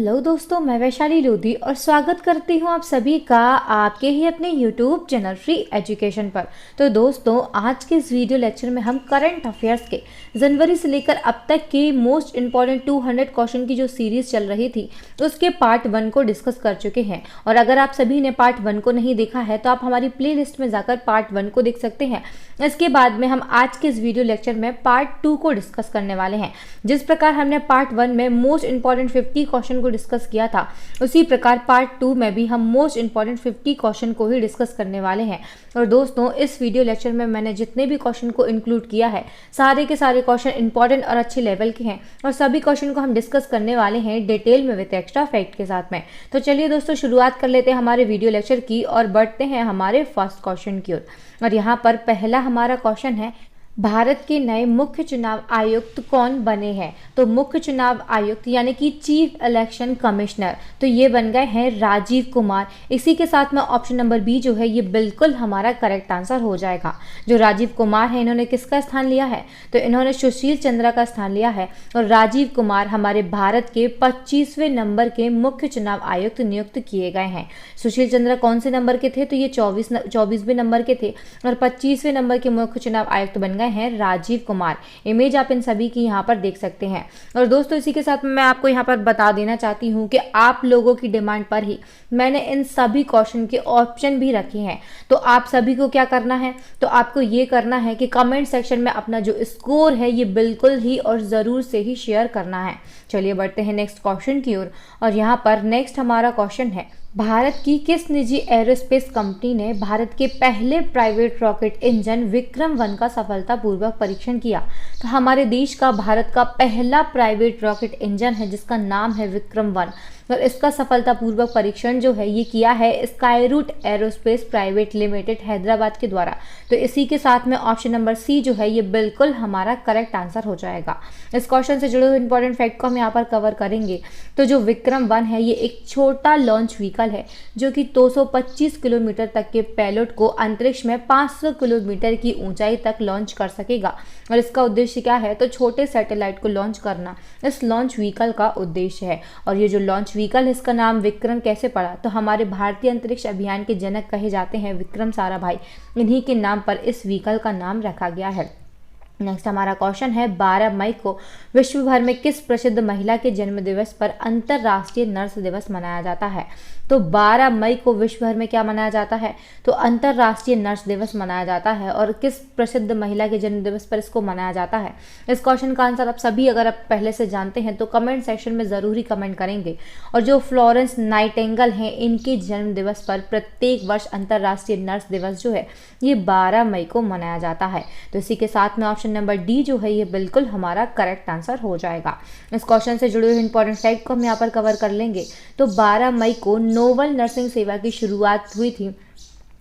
Hello दोस्तों, मैं वैशाली लोधी और स्वागत करती हूँ आप सभी का आपके ही अपने यूट्यूब चैनल फ्री एजुकेशन पर। तो दोस्तों, आज के इस वीडियो लेक्चर में हम करंट अफेयर्स के जनवरी से लेकर अब तक के मोस्ट इम्पॉर्टेंट 200 क्वेश्चन की जो सीरीज़ चल रही थी उसके पार्ट 1 को डिस्कस कर चुके हैं। और अगर आप सभी ने पार्ट 1 को नहीं देखा है तो आप हमारी प्ले लिस्ट में जाकर पार्ट 1 को देख सकते हैं। इसके बाद में हम आज के इस वीडियो लेक्चर में पार्ट 2 को डिस्कस करने वाले हैं। जिस प्रकार हमने पार्ट 1 में मोस्ट इंपॉर्टेंट 50 क्वेश्चन को डिस्कस किया था, उसी प्रकार पार्ट 2 में भी हम मोस्ट इंपॉर्टेंट 50 क्वेश्चन को ही डिस्कस करने वाले हैं। और दोस्तों, इस वीडियो लेक्चर में मैंने जितने भी क्वेश्चन को इंक्लूड किया है, सारे के सारे क्वेश्चन इंपॉर्टेंट और अच्छे लेवल के हैं और सभी क्वेश्चन को हम डिस्कस करने वाले हैं डिटेल में विद एक्स्ट्रा फैक्ट के साथ में। तो चलिए दोस्तों, शुरुआत कर लेते हैं हमारे वीडियो लेक्चर की और बढ़ते हैं हमारे फर्स्ट क्वेश्चन की ओर। और यहाँ पर पहला हमारा क्वेश्चन है, भारत के नए मुख्य चुनाव आयुक्त कौन बने हैं? तो मुख्य चुनाव आयुक्त यानी कि चीफ इलेक्शन कमिश्नर, तो ये बन गए हैं राजीव कुमार। इसी के साथ में ऑप्शन नंबर बी जो है ये बिल्कुल हमारा करेक्ट आंसर हो जाएगा। जो राजीव कुमार है, इन्होंने किसका स्थान लिया है? तो इन्होंने सुशील चंद्रा का स्थान लिया है। और राजीव कुमार हमारे भारत के 25वें नंबर के मुख्य चुनाव आयुक्त नियुक्त किए गए हैं। सुशील चंद्रा कौन से नंबर के थे? तो ये 24वें नंबर के थे और 25वें नंबर के मुख्य चुनाव आयुक्त बन गए हैं राजीव कुमार। इमेज आप इन सभी की यहाँ पर देख सकते हैं। और दोस्तों, इसी के साथ मैं आपको यहाँ पर बता देना चाहती हूँ कि आप लोगों की डिमांड पर ही मैंने इन सभी क्वेश्चन के ऑप्शन भी रखे हैं। तो आप सभी को क्या करना है? तो आपको ये करना है कि कमेंट सेक्शन में अपना जो स्कोर है ये बिल्कुल ही और ज़रूर से ही शेयर करना है। चलिए बढ़ते हैं नेक्स्ट क्वेश्चन की ओर। और यहाँ पर नेक्स्ट हमारा क्वेश्चन है, भारत की किस निजी एरोस्पेस कंपनी ने भारत के पहले प्राइवेट रॉकेट इंजन विक्रम-1 का सफलतापूर्वक परीक्षण किया? तो हमारे देश का भारत का पहला प्राइवेट रॉकेट इंजन है जिसका नाम है विक्रम-1 और इसका सफलतापूर्वक परीक्षण जो है ये किया है Skyroot aerospace private limited Hyderabad के द्वारा। तो इसी के साथ में ऑप्शन नंबर सी जो है ये बिल्कुल हमारा करेक्ट आंसर हो जाएगा। इस क्वेश्चन से जुड़े हुए इंपॉर्टेंट फैक्ट को हम यहाँ पर कवर करेंगे। तो जो विक्रम-1 है ये एक छोटा लॉन्च व्हीकल है जो कि 225 किलोमीटर तक के पेलोड को अंतरिक्ष में 500 किलोमीटर की ऊंचाई तक लॉन्च कर सकेगा। और इसका उद्देश्य क्या है? तो छोटे सैटेलाइट को लॉन्च करना इस लॉन्च व्हीकल का उद्देश्य है। और ये जो लॉन्च व्हीकल, इसका नाम विक्रम कैसे पड़ा? तो हमारे भारतीय अंतरिक्ष अभियान के जनक कहे जाते हैं विक्रम साराभाई। इन्हीं के नाम पर इस व्हीकल का नाम रखा गया है। नेक्स्ट हमारा क्वेश्चन है, 12 मई को विश्व भर में किस प्रसिद्ध महिला के जन्म दिवस पर अंतर्राष्ट्रीय नर्स दिवस मनाया जाता है? तो 12 मई को विश्व भर में क्या मनाया जाता है? तो अंतर्राष्ट्रीय नर्स दिवस मनाया जाता है। और किस प्रसिद्ध महिला के जन्म दिवस पर इसको मनाया जाता है? इस क्वेश्चन का आंसर आप सभी अगर आप पहले से जानते हैं तो कमेंट सेक्शन में ज़रूर ही कमेंट करेंगे। और जो फ्लोरेंस नाइटिंगेल हैं, इनके जन्म दिवस पर प्रत्येक वर्ष अंतर्राष्ट्रीय नर्स दिवस जो है ये 12 मई को मनाया जाता है। तो इसी के साथ में ऑप्शन नंबर डी जो है ये बिल्कुल हमारा करेक्ट आंसर हो जाएगा। इस क्वेश्चन से जुड़े हुए इंपॉर्टेंट फैक्ट को हम यहाँ पर कवर कर लेंगे। तो 12 मई को नोबल नर्सिंग सेवा की शुरुआत हुई थी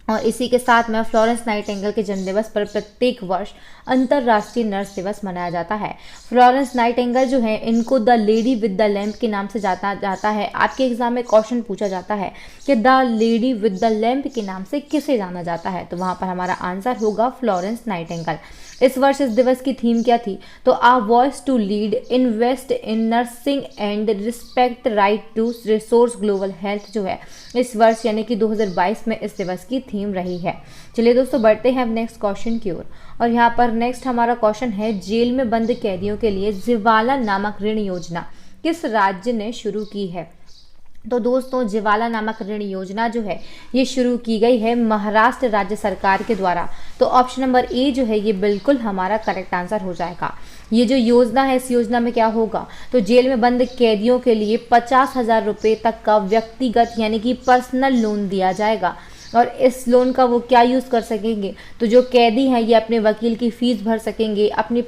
और इसी के साथ में फ्लोरेंस नाइटिंगेल के जन्मदिवस पर प्रत्येक वर्ष अंतर्राष्ट्रीय नर्स दिवस मनाया जाता है। फ्लोरेंस नाइटिंगेल जो है इनको the lady with the lamp के नाम से जाना जाता है। आपके एग्जाम में क्वेश्चन पूछा जाता है कि the lady with the lamp के नाम से किसे जाना जाता है? तो वहाँ पर हमारा आंसर होगा फ्लोरेंस नाइटिंगेल। इस वर्ष इस दिवस की थीम क्या थी? तो a voice to lead, invest in nursing and respect right to resource global health जो है इस वर्ष यानी कि 2022 में इस दिवस की थीम रही है। चलिए दोस्तों, बढ़ते हैं अब नेक्स्ट क्वेश्चन की ओर। और यहाँ पर नेक्स्ट हमारा क्वेश्चन है, जेल में बंद कैदियों के लिए जिवाला नामक ऋण योजना किस राज्य ने शुरू की है? तो दोस्तों, जिवाला नामक ऋण योजना जो है ये शुरू की गई है महाराष्ट्र राज्य सरकार के द्वारा। तो ऑप्शन नंबर ए जो है ये बिल्कुल हमारा करेक्ट आंसर हो जाएगा। ये जो योजना है, इस योजना में क्या होगा? तो जेल में बंद कैदियों के लिए 50,000 रुपये तक का व्यक्तिगत यानी कि पर्सनल लोन दिया जाएगा। और इस लोन का वो क्या यूज़ कर सकेंगे? तो जो कैदी हैं ये अपने वकील की फीस भर सकेंगे, अपनी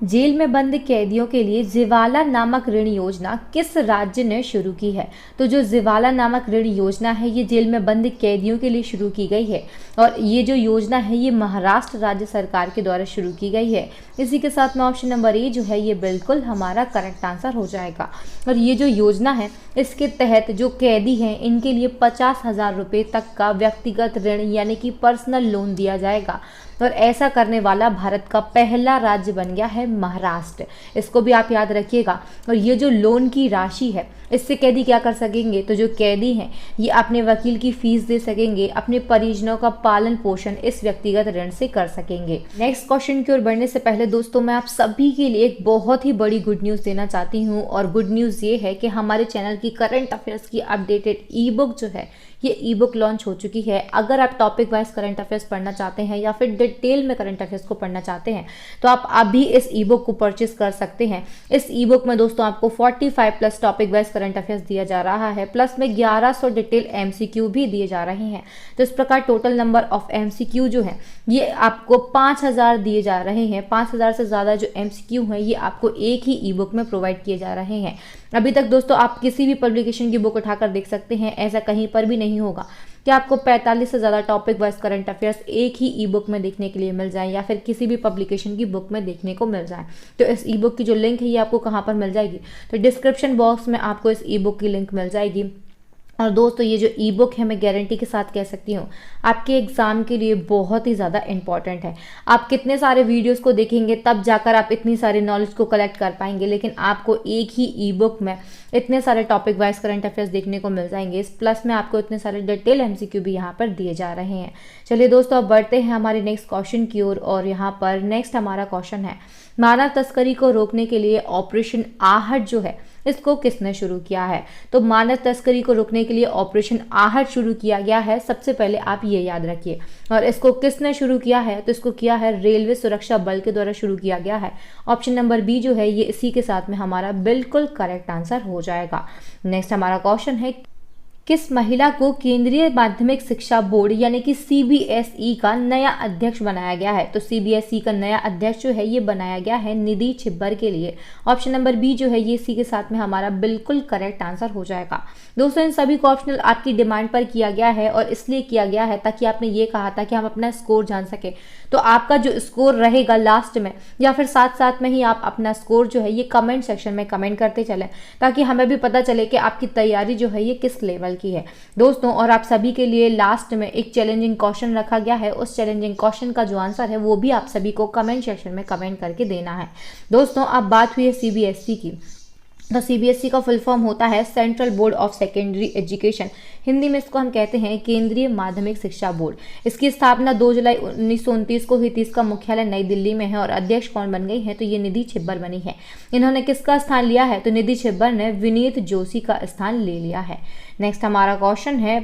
जेल में बंद कैदियों के लिए जिवाला नामक ऋण योजना किस राज्य ने शुरू की है? तो जो जिवाला नामक ऋण योजना है ये जेल में बंद कैदियों के लिए शुरू की गई है और ये जो योजना है ये महाराष्ट्र राज्य सरकार के द्वारा शुरू की गई है। इसी के साथ में ऑप्शन नंबर ए जो है ये बिल्कुल हमारा करेक्ट आंसर हो जाएगा। और ये जो योजना है इसके तहत जो कैदी हैं इनके लिए 50,000 रुपये तक का व्यक्तिगत ऋण यानी कि पर्सनल लोन दिया जाएगा। और ऐसा करने वाला भारत का पहला राज्य बन गया है महाराष्ट्र। इसको भी आप याद रखिएगा। और ये जो लोन की राशि है, इससे कैदी क्या कर सकेंगे, तो जो कैदी हैं ये अपने वकील की फीस दे सकेंगे, अपने परिजनों का पालन पोषण इस व्यक्तिगत ऋण से कर सकेंगे। नेक्स्ट क्वेश्चन की ओर बढ़ने से पहले दोस्तों, मैं आप सभी के लिए एक बहुत ही बड़ी गुड न्यूज़ देना चाहती हूँ। और गुड न्यूज़ ये है कि हमारे चैनल की करंट अफेयर्स की अपडेटेड ई बुक जो है, ये ई बुक लॉन्च हो चुकी है। अगर आप टॉपिक वाइज करंट अफेयर्स पढ़ना चाहते हैं या फिर डिटेल में करंट अफेयर्स को पढ़ना चाहते हैं, तो आप अभी इस ई बुक को परचेस कर सकते हैं। इस ई बुक में दोस्तों आपको 45 plus topic wise current affairs दिया जा रहा है, प्लस में 1100 डिटेल एमसीक्यू भी दिए जा रहे हैं। तो इस प्रकार टोटल नंबर ऑफ एमसीक्यू जो है ये आपको 5000 दिए जा रहे हैं। 5000 से ज़्यादा जो एमसीक्यू हैं ये आपको एक ही ई बुक में प्रोवाइड किए जा रहे हैं। अभी तक दोस्तों आप किसी भी पब्लिकेशन की बुक उठाकर देख सकते हैं, ऐसा कहीं पर भी नहीं होगा कि आपको 45 से ज़्यादा टॉपिक वाइज करंट अफेयर्स एक ही ई बुक में देखने के लिए मिल जाए या फिर किसी भी पब्लिकेशन की बुक में देखने को मिल जाए। तो इस ई बुक की जो लिंक है ये आपको कहाँ पर मिल जाएगी, तो डिस्क्रिप्शन बॉक्स में आपको इस ई बुक की लिंक मिल जाएगी। और दोस्तों ये जो ई बुक है, मैं गारंटी के साथ कह सकती हूँ आपके एग्ज़ाम के लिए बहुत ही ज़्यादा इंपॉर्टेंट है। आप कितने सारे वीडियोस को देखेंगे तब जाकर आप इतनी सारी नॉलेज को कलेक्ट कर पाएंगे, लेकिन आपको एक ही ई बुक में इतने सारे टॉपिक वाइज करंट अफेयर्स देखने को मिल जाएंगे। इस प्लस में आपको इतने सारे डिटेल एमसीक्यू भी यहाँ पर दिए जा रहे हैं। चलिए दोस्तों अब बढ़ते हैं हमारे नेक्स्ट क्वेश्चन की ओर। और यहाँ पर नेक्स्ट हमारा क्वेश्चन है, मानव तस्करी को रोकने के लिए ऑपरेशन आहट जो है इसको किसने शुरू किया है। तो मानव तस्करी को रोकने के लिए ऑपरेशन आहट शुरू किया गया है, सबसे पहले आप ये याद रखिए। और इसको किसने शुरू किया है, तो इसको किया है रेलवे सुरक्षा बल के द्वारा शुरू किया गया है। ऑप्शन नंबर बी जो है ये इसी के साथ में हमारा बिल्कुल करेक्ट आंसर हो जाएगा। नेक्स्ट हमारा क्वेश्चन है, किस महिला को केंद्रीय माध्यमिक शिक्षा बोर्ड यानी कि सीबीएसई का नया अध्यक्ष बनाया गया है। तो सीबीएसई का नया अध्यक्ष जो है ये बनाया गया है निधि छिब्बर के लिए। ऑप्शन नंबर बी जो है ये इसी के साथ में हमारा बिल्कुल करेक्ट आंसर हो जाएगा। दोस्तों इन सभी को ऑप्शनल आपकी डिमांड पर किया गया है और इसलिए किया गया है ताकि आपने ये कहा था कि हम अपना स्कोर जान सके। तो आपका जो स्कोर रहेगा लास्ट में या फिर साथ साथ में ही आप अपना स्कोर जो है ये कमेंट सेक्शन में कमेंट करते चलें, ताकि हमें भी पता चले कि आपकी तैयारी जो है ये किस लेवल की है दोस्तों। और आप सभी के लिए लास्ट में एक चैलेंजिंग क्वेश्चन रखा गया है। उस चैलेंजिंग क्वेश्चन का जो आंसर है वो भी आप सभी को कमेंट सेक्शन में कमेंट करके देना है। दोस्तों अब बात हुई है सीबीएसई की। तो सीबीएसई का फुल फॉर्म होता है central board of secondary education. Hindi में इसको हम कहते हैं केंद्रीय माध्यमिक शिक्षा बोर्ड। इसकी स्थापना 2 जुलाई 1929 को हुई थी। इसका मुख्यालय नई दिल्ली में है और अध्यक्ष कौन बन गई है, तो ये निधि छिब्बर बनी है। इन्होंने किसका स्थान लिया है, तो निधि छिब्बर ने विनीत जोशी का स्थान ले लिया है। नेक्स्ट हमारा क्वेश्चन है,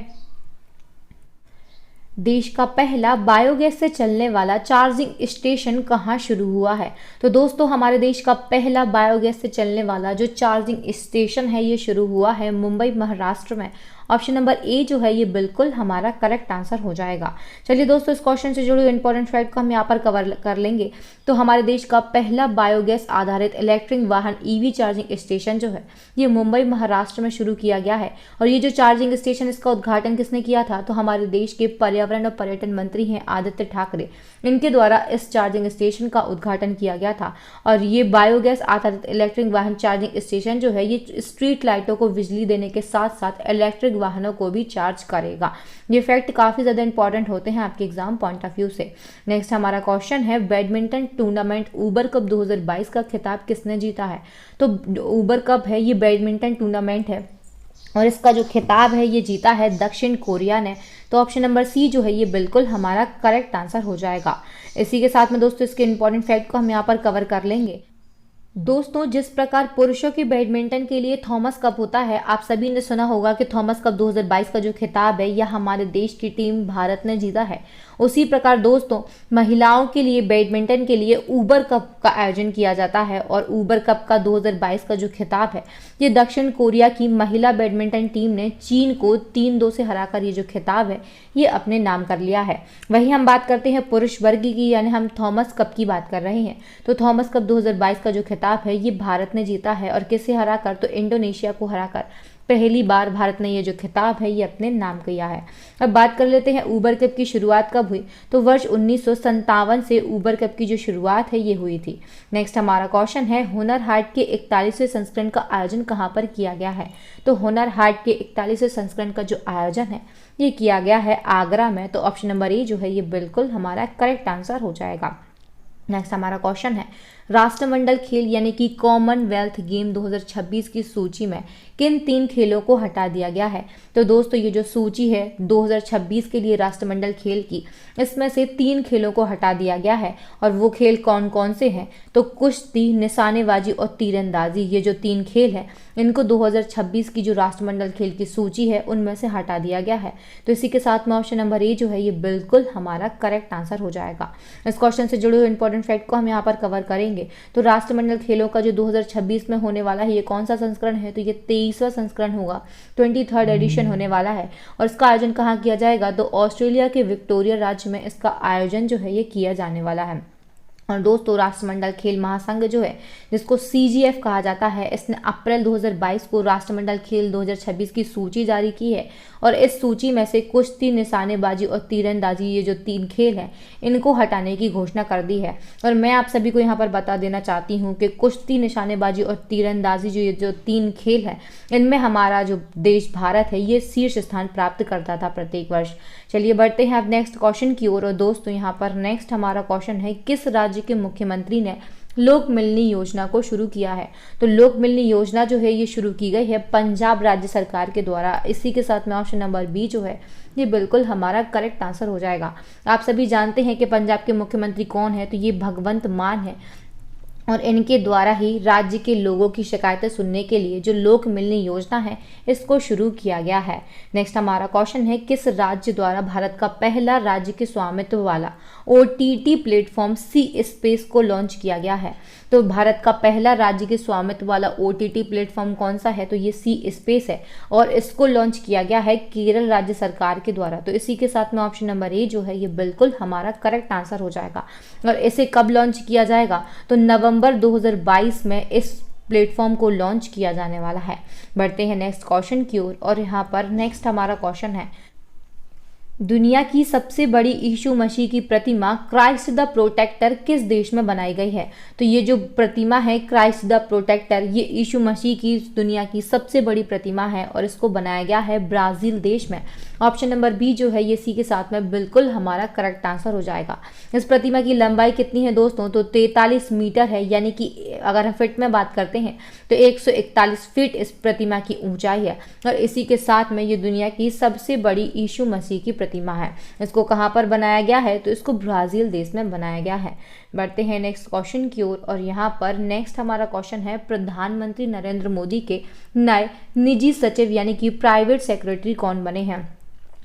देश का पहला बायोगैस से चलने वाला चार्जिंग स्टेशन कहाँ शुरू हुआ है। तो दोस्तों हमारे देश का पहला बायोगैस से चलने वाला जो चार्जिंग स्टेशन है ये शुरू हुआ है मुंबई महाराष्ट्र में। ऑप्शन नंबर ए जो है ये बिल्कुल हमारा करेक्ट आंसर हो जाएगा। चलिए दोस्तों इस क्वेश्चन से जुड़े इंपॉर्टेंट फैक्ट को हम यहाँ पर कवर कर लेंगे। तो हमारे देश का पहला बायोगैस आधारित इलेक्ट्रिक वाहन ईवी चार्जिंग स्टेशन जो है ये मुंबई महाराष्ट्र में शुरू किया गया है। और ये जो चार्जिंग स्टेशन इसका उद्घाटन किसने किया था, तो हमारे देश के पर्यावरण और पर्यटन मंत्री हैं आदित्य ठाकरे। इनके द्वारा इस चार्जिंग स्टेशन का उद्घाटन किया गया था। और ये बायोगैस आधारित इलेक्ट्रिक वाहन चार्जिंग स्टेशन जो है ये स्ट्रीट लाइटों को बिजली देने के साथ साथ इलेक्ट्रिक वाहनों को भी चार्ज करेगा। ये फैक्ट काफी ज्यादा इंपॉर्टेंट होते हैं आपके एग्जाम पॉइंट ऑफ व्यू से। नेक्स्ट हमारा क्वेश्चन है, बैडमिंटन टूर्नामेंट ऊबर कप 2022 का खिताब किसने जीता है। तो ऊबर कप है ये बैडमिंटन टूर्नामेंट है और इसका जो खिताब है ये जीता है दक्षिण कोरिया ने। तो ऑप्शन नंबर सी जो है ये बिल्कुल हमारा करेक्ट आंसर हो जाएगा। इसी के साथ में दोस्तों इसके इंपॉर्टेंट फैक्ट को हम यहाँ पर कवर कर लेंगे। दोस्तों जिस प्रकार पुरुषों की बैडमिंटन के लिए थॉमस कप होता है, आप सभी ने सुना होगा कि थॉमस कप 2022 का जो खिताब है यह हमारे देश की टीम भारत ने जीता है। उसी प्रकार दोस्तों महिलाओं के लिए बैडमिंटन के लिए ऊबर कप का आयोजन किया जाता है और ऊबर कप का 2022 का जो खिताब है ये दक्षिण कोरिया की महिला बैडमिंटन टीम ने चीन को 3-2 से हराकर ये जो खिताब है ये अपने नाम कर लिया है। वही हम बात करते हैं पुरुष वर्ग की, यानी हम थॉमस कप की बात कर रहे हैं। तो थॉमस कप 2022 का जो खिताब है ये भारत ने जीता है और किसे हराकर, तो इंडोनेशिया को हराकर। पहली बार भारत ने ये जो खिताब है ये अपने नाम किया है। अब बात कर लेते हैं ऊबर कप की शुरुआत कब हुई, तो वर्ष 1957 से ऊबर कप की जो शुरुआत है ये हुई थी। नेक्स्ट हमारा क्वेश्चन है, हुनर हाट के 41वें संस्करण का आयोजन कहाँ पर किया गया है, तो हुनर हाट के 41वें संस्करण का जो आयोजन है ये किया गया है आगरा में। तो ऑप्शन नंबर ए जो है ये बिल्कुल हमारा करेक्ट आंसर हो जाएगा। नेक्स्ट हमारा क्वेश्चन है, राष्ट्रमंडल खेल यानी कि कॉमनवेल्थ गेम 2026 की सूची में किन 3 खेलों को हटा दिया गया है। तो दोस्तों ये जो सूची है 2026 के लिए राष्ट्रमंडल खेल की, इसमें से 3 खेलों को हटा दिया गया है। और वो खेल कौन कौन से हैं, तो कुश्ती, निशानेबाजी और तीरंदाजी, ये जो 3 खेल हैं इनको 2026 की जो राष्ट्रमंडल खेल की सूची है उनमें से हटा दिया गया है। तो इसी के साथ में ऑप्शन नंबर ए जो है ये बिल्कुल हमारा करेक्ट आंसर हो जाएगा। इस क्वेश्चन से जुड़े हुए इंपॉर्टेंट फैक्ट को हम यहाँ पर कवर करेंगे। तो राष्ट्रमंडल खेलों का जो 2026 में होने वाला है ये कौन सा संस्करण है, तो ये 23वां संस्करण होगा, 23rd एडिशन होने वाला है। और इसका आयोजन कहाँ किया जाएगा, तो ऑस्ट्रेलिया के विक्टोरिया राज्य में इसका आयोजन जो है ये किया जाने वाला है। और दोस्तों राष्ट्रमंडल खेल महासंघ जो है जिसको CGF कहा जाता है, इसने अप्रैल 2022 को राष्ट्रमंडल खेल 2026 की सूची जारी की है। और इस सूची में से कुश्ती, निशानेबाजी और तीरंदाजी, ये जो 3 खेल हैं इनको हटाने की घोषणा कर दी है। और मैं आप सभी को यहाँ पर बता देना चाहती हूँ कि कुश्ती, निशानेबाजी और तीरंदाजी ये जो 3 खेल हैं इनमें हमारा जो देश भारत है ये शीर्ष स्थान प्राप्त करता था प्रत्येक वर्ष। चलिए बढ़ते हैं अब नेक्स्ट क्वेश्चन की ओर। और दोस्तों यहाँ पर नेक्स्ट हमारा क्वेश्चन है, किस राज्य के मुख्यमंत्री ने लोक मिलनी योजना को शुरू किया है। तो लोक मिलनी योजना जो है ये शुरू की गई है पंजाब राज्य सरकार के द्वारा। इसी के साथ में ऑप्शन नंबर बी जो है ये बिल्कुल हमारा करेक्ट आंसर हो जाएगा। आप सभी जानते हैं कि पंजाब के मुख्यमंत्री कौन है, तो ये भगवंत मान है। और इनके द्वारा ही राज्य के लोगों की शिकायतें सुनने के लिए जो लोक मिलनी योजना है इसको शुरू किया गया है। नेक्स्ट हमारा क्वेश्चन है, किस राज्य द्वारा भारत का पहला राज्य के स्वामित्व वाला OTT प्लेटफॉर्म सी स्पेस को लॉन्च किया गया है। तो भारत का पहला राज्य के स्वामित्व वाला OTT प्लेटफॉर्म कौन सा है, तो ये सी स्पेस है। और इसको लॉन्च किया गया है केरल राज्य सरकार के द्वारा। तो इसी के साथ में ऑप्शन नंबर ए जो है ये बिल्कुल हमारा करेक्ट आंसर हो जाएगा। और इसे कब लॉन्च किया जाएगा, तो नवंबर 2022 में इस प्लेटफॉर्म को लॉन्च किया जाने वाला है। बढ़ते हैं नेक्स्ट क्वेश्चन की ओर। और यहाँ पर नेक्स्ट हमारा क्वेश्चन है, दुनिया की सबसे बड़ी यीशु मसीह की प्रतिमा क्राइस्ट द प्रोटेक्टर किस देश में बनाई गई है। तो ये जो प्रतिमा है क्राइस्ट द प्रोटेक्टर, ये यीशु मसीह की दुनिया की सबसे बड़ी प्रतिमा है और इसको बनाया गया है ब्राज़ील देश में। ऑप्शन नंबर बी जो है ये सी के साथ में बिल्कुल हमारा करेक्ट आंसर हो जाएगा। इस प्रतिमा की लंबाई कितनी है दोस्तों, तो 43 मीटर है, यानी कि अगर हम फिट में बात करते हैं तो 141 फीट इस प्रतिमा की ऊंचाई है। और इसी के साथ में ये दुनिया की सबसे बड़ी यीशु मसीह की प्रतिमा है। इसको कहाँ पर बनाया गया है, तो इसको ब्राज़ील देश में बनाया गया है। बढ़ते हैं नेक्स्ट क्वेश्चन की ओर। और यहाँ पर नेक्स्ट हमारा क्वेश्चन है, प्रधानमंत्री नरेंद्र मोदी के नए निजी सचिव यानी कि प्राइवेट सेक्रेटरी कौन बने हैं।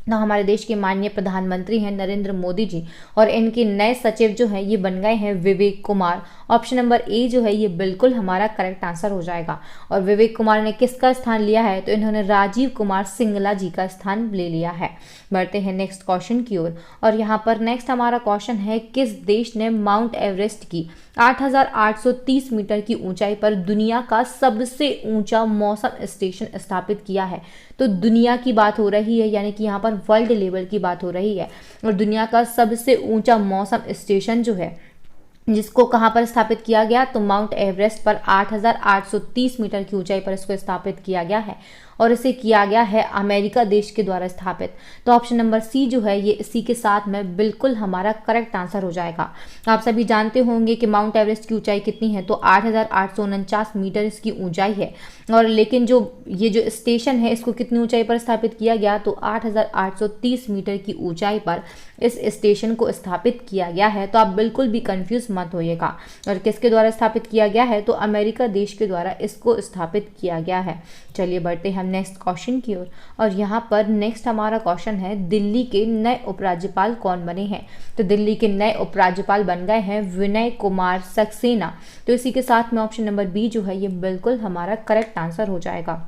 ना हमारे देश के माननीय प्रधानमंत्री हैं नरेंद्र मोदी जी, और इनके नए सचिव जो हैं ये बन गए हैं Vivek Kumar. Option number A जो है ये बिल्कुल हमारा करेक्ट आंसर हो जाएगा। और विवेक कुमार ने किसका स्थान लिया है, तो इन्होंने राजीव कुमार सिंगला जी का स्थान ले लिया है। बढ़ते हैं नेक्स्ट क्वेश्चन की ओर। और यहाँ पर नेक्स्ट हमारा क्वेश्चन है, किस देश ने माउंट एवरेस्ट की 8,830 मीटर की ऊंचाई पर दुनिया का सबसे ऊंचा मौसम स्टेशन स्थापित किया है। तो दुनिया की बात हो रही है, यानी कि यहाँ पर वर्ल्ड लेवल की बात हो रही है। और दुनिया का सबसे ऊंचा मौसम स्टेशन जो है जिसको कहाँ पर स्थापित किया गया, तो माउंट एवरेस्ट पर 8,830 मीटर की ऊंचाई पर इसको स्थापित किया गया है। और इसे किया गया है अमेरिका देश के द्वारा स्थापित। तो ऑप्शन नंबर सी जो है ये इसी के साथ में बिल्कुल हमारा करेक्ट आंसर हो जाएगा। आप सभी जानते होंगे कि माउंट एवरेस्ट की ऊंचाई कितनी है, तो 8,849 मीटर इसकी ऊंचाई है। और लेकिन जो ये जो स्टेशन है इसको कितनी ऊंचाई पर स्थापित किया गया, तो 8,830 मीटर की ऊंचाई पर इस स्टेशन को स्थापित किया गया है। तो आप बिल्कुल भी कंफ्यूज मत होइएगा। और किसके द्वारा स्थापित किया गया है, तो अमेरिका देश के द्वारा इसको स्थापित किया गया है। चलिए बढ़ते हैं नेक्स्ट क्वेश्चन की ओर। और यहाँ पर नेक्स्ट हमारा क्वेश्चन है, दिल्ली के नए उपराज्यपाल कौन बने हैं। तो दिल्ली के नए उपराज्यपाल बन गए हैं विनय कुमार सक्सेना। तो इसी के साथ में ऑप्शन नंबर बी जो है ये बिल्कुल हमारा करेक्ट आंसर हो जाएगा।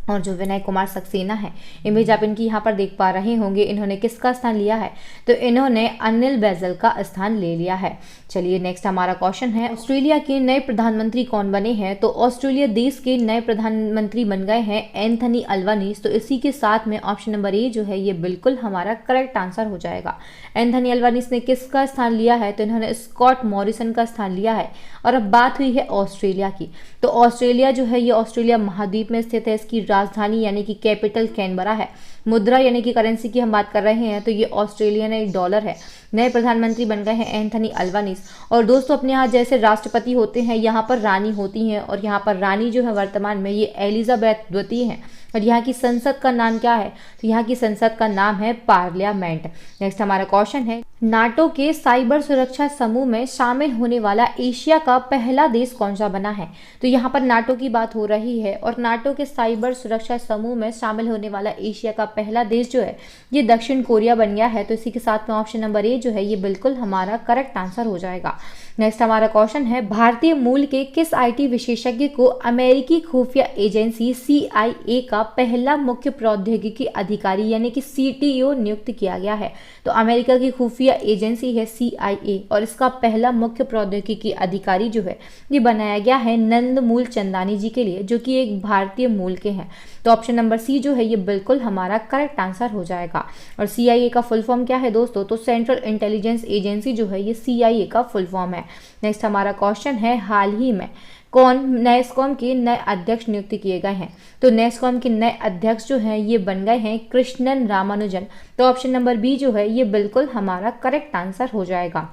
और जो विनय कुमार सक्सेना है, इमेज आप इनकी यहाँ पर देख पा रहे होंगे, इन्होंने किसका स्थान लिया है, तो इन्होंने अनिल बैजल का स्थान ले लिया है। चलिए नेक्स्ट हमारा क्वेश्चन है, ऑस्ट्रेलिया के नए प्रधानमंत्री कौन बने हैं, तो ऑस्ट्रेलिया देश के नए प्रधानमंत्री बन गए हैं एंथनी अल्बानीज। तो इसी के साथ में ऑप्शन नंबर ए जो है ये बिल्कुल हमारा करेक्ट आंसर हो जाएगा। एंथनी अल्बानीज ने किसका स्थान लिया है, तो इन्होंने स्कॉट मॉरिसन का स्थान लिया है। और अब बात हुई है ऑस्ट्रेलिया की, तो ऑस्ट्रेलिया जो है ये ऑस्ट्रेलिया महाद्वीप में स्थित है। इसकी राजधानी यानी कि कैपिटल कैनबरा है। मुद्रा यानी कि करेंसी की हम बात कर रहे हैं तो ये ऑस्ट्रेलियन डॉलर है। नए प्रधानमंत्री बन गए हैं एंथनी अल्बानीज। और दोस्तों अपने यहाँ जैसे राष्ट्रपति होते हैं, यहाँ पर रानी होती हैं, और यहाँ पर रानी जो है वर्तमान में ये एलिजाबेथ द्वितीय हैं। और यहाँ की संसद का नाम क्या है, तो यहाँ की संसद का नाम है पार्लियामेंट। नेक्स्ट हमारा क्वेश्चन है, नाटो के साइबर सुरक्षा समूह में शामिल होने वाला एशिया का पहला देश कौन सा बना है। तो यहाँ पर नाटो की बात हो रही है और नाटो के साइबर सुरक्षा समूह में शामिल होने वाला एशिया का पहला देश जो है ये दक्षिण कोरिया बन गया है। तो इसी के साथ में ऑप्शन नंबर ए जो है ये बिल्कुल हमारा करेक्ट आंसर हो जाएगा। नेक्स्ट हमारा क्वेश्चन है, भारतीय मूल के किस आईटी विशेषज्ञ को अमेरिकी खुफिया एजेंसी CIA का पहला मुख्य प्रौद्योगिकी अधिकारी यानी कि CTO नियुक्त किया गया है। तो अमेरिका की खुफिया एजेंसी है CIA और इसका पहला मुख्य प्रौद्योगिकी अधिकारी जो है ये बनाया गया है नंदमूल चंदानी जी के लिए, जो कि एक भारतीय मूल के हैं। तो ऑप्शन नंबर सी जो है ये बिल्कुल हमारा करेक्ट आंसर हो जाएगा। और CIA का फुल फॉर्म क्या है दोस्तों, तो सेंट्रल इंटेलिजेंस एजेंसी जो है ये CIA का फुल फॉर्म है। नेक्स्ट हमारा क्वेश्चन है, हाल ही में कौन नेस्कॉम के नए अध्यक्ष नियुक्त किए गए हैं। तो नेस्कॉम के नए अध्यक्ष जो हैं ये बन गए हैं कृष्णन रामानुजन। तो ऑप्शन नंबर बी जो है ये बिल्कुल हमारा करेक्ट आंसर हो जाएगा।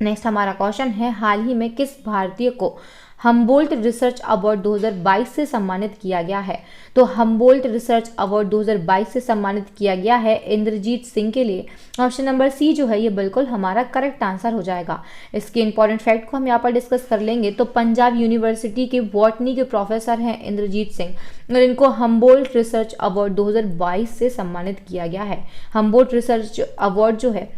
नेक्स्ट हमारा क्वेश्चन है, हाल ही में किस भारतीय को हम्बोल्ट रिसर्च अवार्ड 2022 से सम्मानित किया गया है। तो हम्बोल्ट रिसर्च अवार्ड 2022 से सम्मानित किया गया है इंद्रजीत सिंह के लिए। ऑप्शन नंबर सी जो है ये बिल्कुल हमारा करेक्ट आंसर हो जाएगा। इसके इंपॉर्टेंट फैक्ट को हम यहाँ पर डिस्कस कर लेंगे। तो पंजाब यूनिवर्सिटी के बॉटनी के प्रोफेसर हैं इंद्रजीत सिंह और इनको हम्बोल्ट रिसर्च अवार्ड 2022 से सम्मानित किया गया है। हम्बोल्ट रिसर्च अवार्ड जो है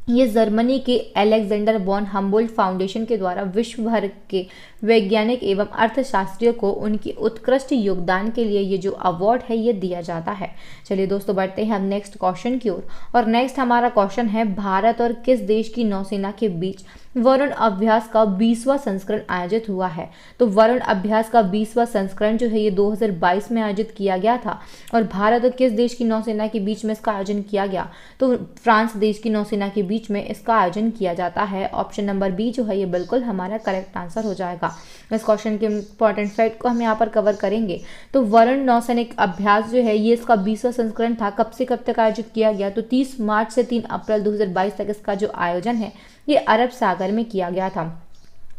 ये जर्मनी के अलेक्जेंडर वॉन हम्बोल्ट फाउंडेशन के द्वारा विश्व भर के वैज्ञानिक एवं अर्थशास्त्रियों को उनकी उत्कृष्ट योगदान के लिए ये जो अवार्ड है ये दिया जाता है। चलिए दोस्तों बढ़ते हैं हम नेक्स्ट क्वेश्चन की ओर। और नेक्स्ट हमारा क्वेश्चन है, भारत और किस देश की नौसेना के बीच वरुण अभ्यास का 20वां संस्करण आयोजित हुआ है। तो वरुण अभ्यास का 20वां संस्करण जो है ये 2022 में आयोजित किया गया था। और भारत और किस देश की नौसेना के बीच में इसका आयोजन किया गया, तो फ्रांस देश की नौसेना के बीच में इसका आयोजन किया जाता है। ऑप्शन नंबर बी जो है ये बिल्कुल हमारा करेक्ट आंसर हो जाएगा। इस क्वेश्चन के इंपॉर्टेंट फैक्ट को हम यहाँ पर कवर करेंगे। तो वरुण नौसैनिक अभ्यास जो है ये इसका 20वां संस्करण था। कब से कब तक आयोजित किया गया, तो 30 मार्च से 3 अप्रैल 2022 तक इसका जो आयोजन है ये अरब सागर में किया गया था।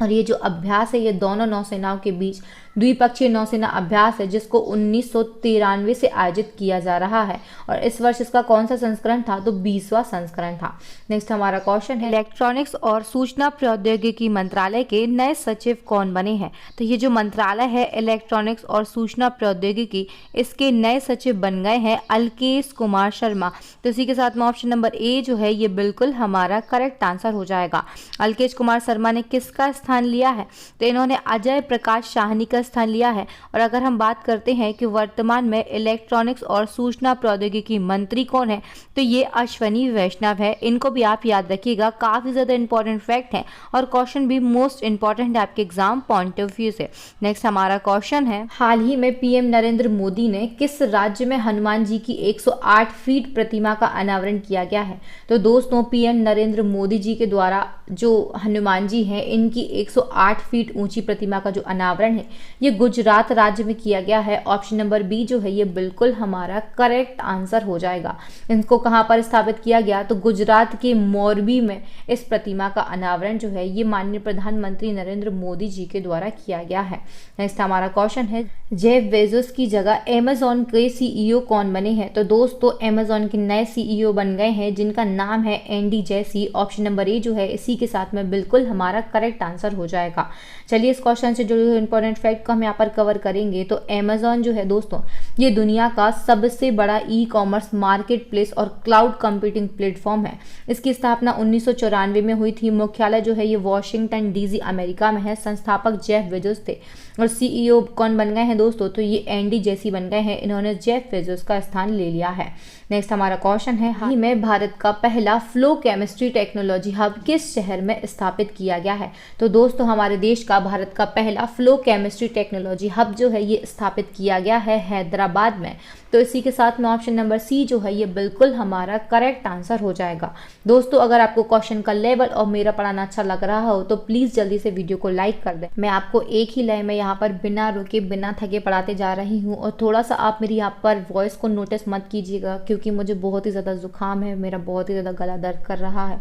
और ये जो अभ्यास है ये दोनों नौसेनाओं के बीच द्विपक्षीय नौसेना अभ्यास है, जिसको 1993 से आयोजित किया जा रहा है। और इस वर्ष इसका कौन सा संस्करण था, तो 20वां संस्करण था। नेक्स्ट हमारा क्वेश्चन है, इलेक्ट्रॉनिक्स और सूचना प्रौद्योगिकी मंत्रालय के नए सचिव कौन बने हैं। तो ये जो मंत्रालय है इलेक्ट्रॉनिक्स और सूचना प्रौद्योगिकी, इसके नए सचिव बन गए हैं अलकेश कुमार शर्मा। तो इसी के साथ में ऑप्शन नंबर ए जो है ये बिल्कुल हमारा करेक्ट आंसर हो जाएगा। अलकेश कुमार शर्मा ने किसका स्थान लिया है, तो इन्होंने अजय प्रकाश साहनी का स्थान लिया है। और अगर हम बात करते हैं कि वर्तमान में इलेक्ट्रॉनिक्स और सूचना प्रौद्योगिकी मंत्री कौन है, तो ये अश्वनी वैष्णव है। इनको भी आप याद रखिएगा, काफी ज्यादा इंपॉर्टेंट फैक्ट है और क्वेश्चन भी मोस्ट इंपॉर्टेंट है आपके एग्जाम पॉइंट ऑफ व्यू से। नेक्स्ट हमारा क्वेश्चन है, हाल ही में पीएम नरेंद्र मोदी ने किस राज्य में हनुमान जी की 108 फीट प्रतिमा का अनावरण किया गया है। तो दोस्तों पीएम नरेंद्र मोदी जी के द्वारा जो हनुमान जी हैं इनकी 108 फीट ऊंची प्रतिमा का जो अनावरण है ये गुजरात राज्य में किया गया है। ऑप्शन नंबर बी जो है ये बिल्कुल हमारा करेक्ट आंसर हो जाएगा। इनको कहां पर स्थापित किया गया, तो गुजरात के मोरबी में इस प्रतिमा का अनावरण जो है ये माननीय प्रधानमंत्री नरेंद्र मोदी जी के द्वारा किया गया है। नेक्स्ट हमारा क्वेश्चन है, जेफ बेजोस की जगह अमेज़न के CEO कौन बने हैं। तो दोस्तों अमेज़न के नए CEO बन गए हैं जिनका नाम है Andy Jassy. Option number A जो है इसी के साथ में बिल्कुल हमारा करेक्ट आंसर हो जाएगा। चलिए इस क्वेश्चन से जुड़े हुए इंपॉर्टेंट फैक्ट को हम यहाँ पर कवर करेंगे। तो अमेज़न जो है दोस्तों ये दुनिया का सबसे बड़ा ई-कॉमर्स मार्केट प्लेस और क्लाउड कंप्यूटिंग प्लेटफॉर्म है। इसकी स्थापना 1994 में हुई थी। मुख्यालय जो है ये वॉशिंगटन DC अमेरिका में है। संस्थापक जेफ बेजोस थे और CEO कौन बन गए हैं दोस्तों तो ये एंडी जेसी बन गए हैं, इन्होंने जेफ बेजोस का स्थान ले लिया है। नेक्स्ट हमारा क्वेश्चन है, हाल ही में भारत का पहला फ्लो केमिस्ट्री टेक्नोलॉजी हब किस शहर में स्थापित किया गया है? तो दोस्तों हमारे देश का भारत का पहला फ्लो केमिस्ट्री टेक्नोलॉजी हब जो है ये स्थापित किया गया है हैदराबाद में। तो इसी के साथ में ऑप्शन नंबर सी जो है ये बिल्कुल हमारा करेक्ट आंसर हो जाएगा। दोस्तों अगर आपको क्वेश्चन का लेवल और मेरा पढ़ाना अच्छा लग रहा हो तो प्लीज़ जल्दी से वीडियो को लाइक कर दें। मैं आपको एक ही लय में यहाँ पर बिना रुके बिना थके पढ़ाते जा रही हूँ, और थोड़ा सा आप मेरी यहाँ पर वॉइस को नोटिस मत कीजिएगा क्योंकि मुझे बहुत ही ज़्यादा जुकाम है, मेरा बहुत ही ज़्यादा गला दर्द कर रहा है,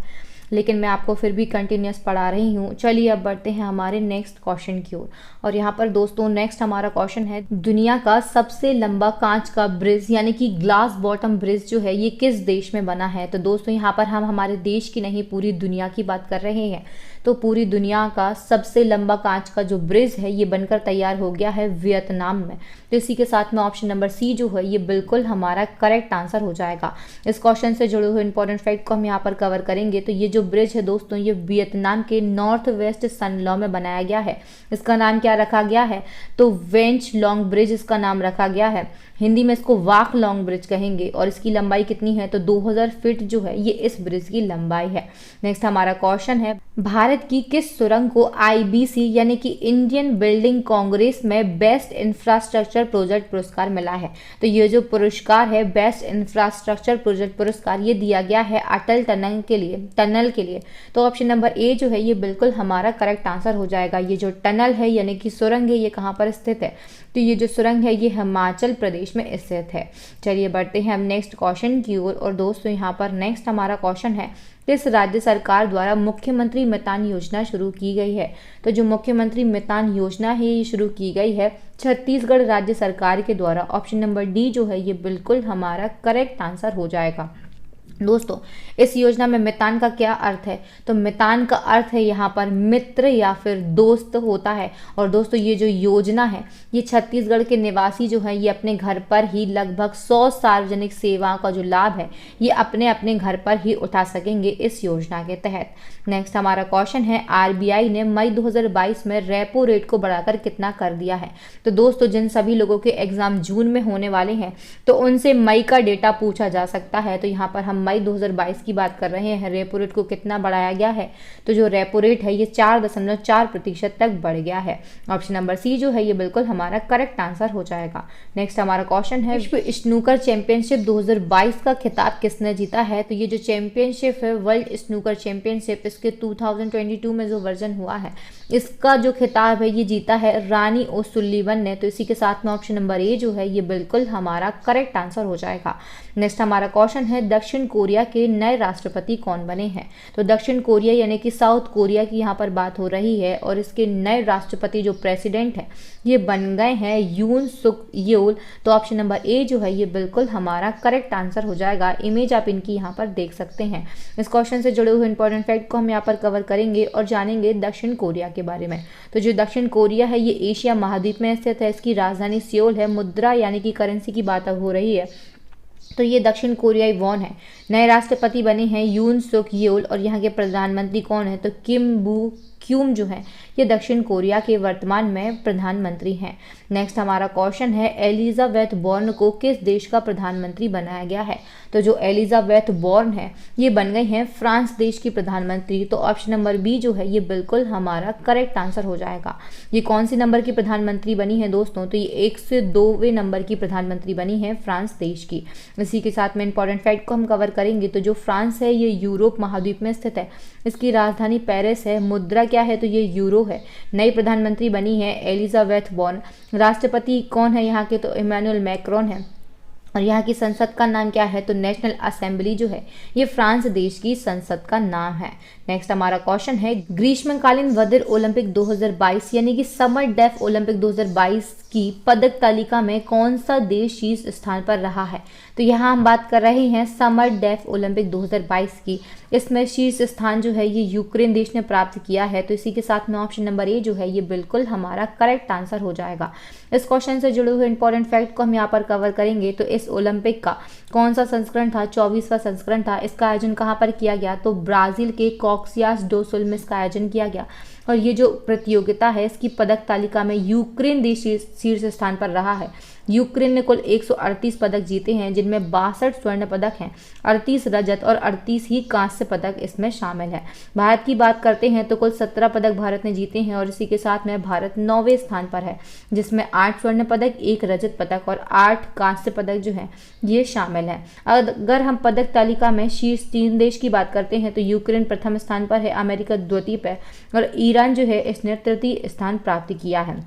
लेकिन मैं आपको फिर भी कंटिन्यूस पढ़ा रही हूँ। चलिए अब बढ़ते हैं हमारे नेक्स्ट क्वेश्चन की ओर। और यहाँ पर दोस्तों नेक्स्ट हमारा क्वेश्चन है, दुनिया का सबसे लंबा कांच का ब्रिज यानी कि ग्लास बॉटम ब्रिज जो है ये किस देश में बना है? तो दोस्तों यहाँ पर हम हमारे देश की नहीं पूरी दुनिया की बात कर रहे हैं। तो पूरी दुनिया का सबसे लंबा कांच का जो ब्रिज है ये बनकर तैयार हो गया है वियतनाम में। तो इसी के साथ में ऑप्शन नंबर सी जो है ये बिल्कुल हमारा करेक्ट आंसर हो जाएगा। इस क्वेश्चन से जुड़े हुए इंपॉर्टेंट फैक्ट को हम यहाँ पर कवर करेंगे। तो ये जो ब्रिज है दोस्तों ये वियतनाम के नॉर्थ वेस्ट सन लॉ में बनाया गया है। इसका नाम क्या रखा गया है? तो वेंच लॉन्ग ब्रिज इसका नाम रखा गया है। हिंदी में इसको वाक लॉन्ग ब्रिज कहेंगे। और इसकी लंबाई कितनी है? तो 2000 फीट जो है ये इस ब्रिज की लंबाई है। नेक्स्ट हमारा क्वेश्चन है, भारत की किस सुरंग को IBC यानी कि इंडियन बिल्डिंग कांग्रेस में बेस्ट इंफ्रास्ट्रक्चर प्रोजेक्ट पुरस्कार मिला है? तो ये जो पुरस्कार है बेस्ट इंफ्रास्ट्रक्चर प्रोजेक्ट पुरस्कार ये दिया गया है अटल टनल के लिए। तो ऑप्शन नंबर ए जो है ये बिल्कुल हमारा करेक्ट आंसर हो जाएगा। ये जो टनल है यानी कि सुरंग है ये कहाँ पर स्थित है? तो ये जो सुरंग है ये हिमाचल प्रदेश में स्थित है। चलिए बढ़ते हैं हम नेक्स्ट क्वेश्चन की ओर। और दोस्तों यहाँ पर नेक्स्ट हमारा क्वेश्चन है, किस राज्य सरकार द्वारा मुख्यमंत्री मितान योजना शुरू की गई है? तो जो मुख्यमंत्री मितान योजना है ये शुरू की गई है छत्तीसगढ़ राज्य सरकार के द्वारा। ऑप्शन नंबर डी जो है ये बिल्कुल हमारा करेक्ट आंसर हो जाएगा। दोस्तों इस योजना में मितान का क्या अर्थ है? तो मितान का अर्थ है यहाँ पर मित्र या फिर दोस्त होता है। और दोस्तों ये जो योजना है ये छत्तीसगढ़ के निवासी जो है ये अपने घर पर ही लगभग 100 सार्वजनिक सेवाओं का जो लाभ है ये अपने अपने घर पर ही उठा सकेंगे इस योजना के तहत। नेक्स्ट हमारा क्वेश्चन है, RBI ने मई 2022 में रेपो रेट को बढ़ाकर कितना कर दिया है? तो दोस्तों जिन सभी लोगों के एग्जाम जून में होने वाले हैं तो उनसे मई का डेटा पूछा जा सकता है। तो यहाँ पर हम मई 2022 की बात कर रहे हैं। रेपो रेट को कितना बढ़ाया गया है? तो जो रेपो रेट है ये 4.4% तक बढ़ गया है। ऑप्शन नंबर सी जो है ये बिल्कुल हमारा करेक्ट आंसर हो जाएगा। नेक्स्ट हमारा क्वेश्चन है, विश्व स्नूकर चैंपियनशिप 2022 का खिताब किसने जीता है? तो ये जो चैंपियनशिप है वर्ल्ड स्नूकर चैंपियनशिप इसके 2022 में जो वर्जन हुआ है इसका जो खिताब है ये जीता है रानी ओसुल्लीवन ने। तो इसी के साथ में ऑप्शन नंबर ए जो है ये बिल्कुल हमारा करेक्ट आंसर हो जाएगा। नेक्स्ट हमारा क्वेश्चन है, दक्षिण कोरिया के नए राष्ट्रपति कौन बने हैं? तो दक्षिण कोरिया यानी कि साउथ कोरिया की यहाँ पर बात हो रही है और इसके नए राष्ट्रपति जो प्रेसिडेंट है ये बन गए हैं यून सुक येओल। तो ऑप्शन नंबर ए जो है ये बिल्कुल हमारा करेक्ट आंसर हो जाएगा। इमेज आप इनकी यहाँ पर देख सकते हैं। इस क्वेश्चन से जुड़े हुए इंपॉर्टेंट फैक्ट को हम यहाँ पर कवर करेंगे और जानेंगे दक्षिण कोरिया के बारे में। तो जो दक्षिण कोरिया है ये एशिया महाद्वीप में स्थित है। इसकी राजधानी सियोल है। मुद्रा यानी कि करेंसी की बात हो रही है तो ये दक्षिण कोरियाई वॉन है। नए राष्ट्रपति बने हैं यून सुक येओल और यहाँ के प्रधानमंत्री कौन है? तो किम बू क्यूम जो है ये दक्षिण कोरिया के वर्तमान में प्रधानमंत्री हैं। नेक्स्ट हमारा क्वेश्चन है, एलिजाबेथ बॉर्न को किस देश का प्रधानमंत्री बनाया गया है? तो जो एलिजाबेथ बॉर्न है ये बन गई हैं फ्रांस देश की प्रधानमंत्री। तो ऑप्शन नंबर बी जो है ये बिल्कुल हमारा करेक्ट आंसर हो जाएगा। ये कौन सी नंबर की प्रधानमंत्री बनी है दोस्तों? तो ये 1 से 2वें नंबर की प्रधानमंत्री बनी है फ्रांस देश की। इसी के साथ में इंपॉर्टेंट फैक्ट को हम कवर करेंगे। तो जो फ्रांस है ये यूरोप महाद्वीप में स्थित है। इसकी राजधानी पेरिस है। मुद्रा क्या है? तो ये यूरो है। नई प्रधानमंत्री बनी है एलिजाबेथ बॉर्न। राष्ट्रपति कौन है यहाँ के? तो इमैनुअल मैक्रोन है। और यहाँ की संसद का नाम क्या है? तो नेशनल असेंबली जो है ये फ्रांस देश की संसद का नाम है। नेक्स्ट हमारा क्वेश्चन है, ग्रीष्मकालीन बधिर ओलंपिक 2022 यानी कि समर डेफ ओलंपिक 2022 की पदक तालिका में कौन सा देश शीर्ष स्थान पर रहा है? तो यहाँ हम बात कर रहे हैं समर डेफ ओलंपिक 2022 की। इसमें शीर्ष स्थान जो है ये यूक्रेन देश ने प्राप्त किया है। तो इसी के साथ में ऑप्शन नंबर ए जो है ये बिल्कुल हमारा करेक्ट आंसर हो जाएगा। इस क्वेश्चन से जुड़े हुए इंपॉर्टेंट फैक्ट को हम यहाँ पर कवर करेंगे। तो इस ओलंपिक का कौन सा संस्करण था? 24वां संस्करण था। इसका आयोजन कहाँ पर किया गया? तो ब्राजील के कॉक्सियास डो सुल में इसका आयोजन किया गया। और ये जो प्रतियोगिता है इसकी पदक तालिका में यूक्रेन देश शीर्ष स्थान पर रहा है। यूक्रेन ने कुल 138 पदक जीते हैं, जिनमें 62 स्वर्ण पदक हैं, 38 रजत और 38 ही कांस्य पदक इसमें शामिल है। भारत की बात करते हैं तो कुल 17 पदक भारत ने जीते हैं और इसी के साथ में भारत 9वें स्थान पर है, जिसमें 8 स्वर्ण पदक, 1 रजत पदक और 8 कांस्य पदक जो हैं ये शामिल हैं। अगर हम पदक तालिका में शीर्ष 3 देश की बात करते हैं तो यूक्रेन प्रथम स्थान पर है, अमेरिका द्वितीय पर और ईरान जो है इसने तृतीय स्थान प्राप्त किया है।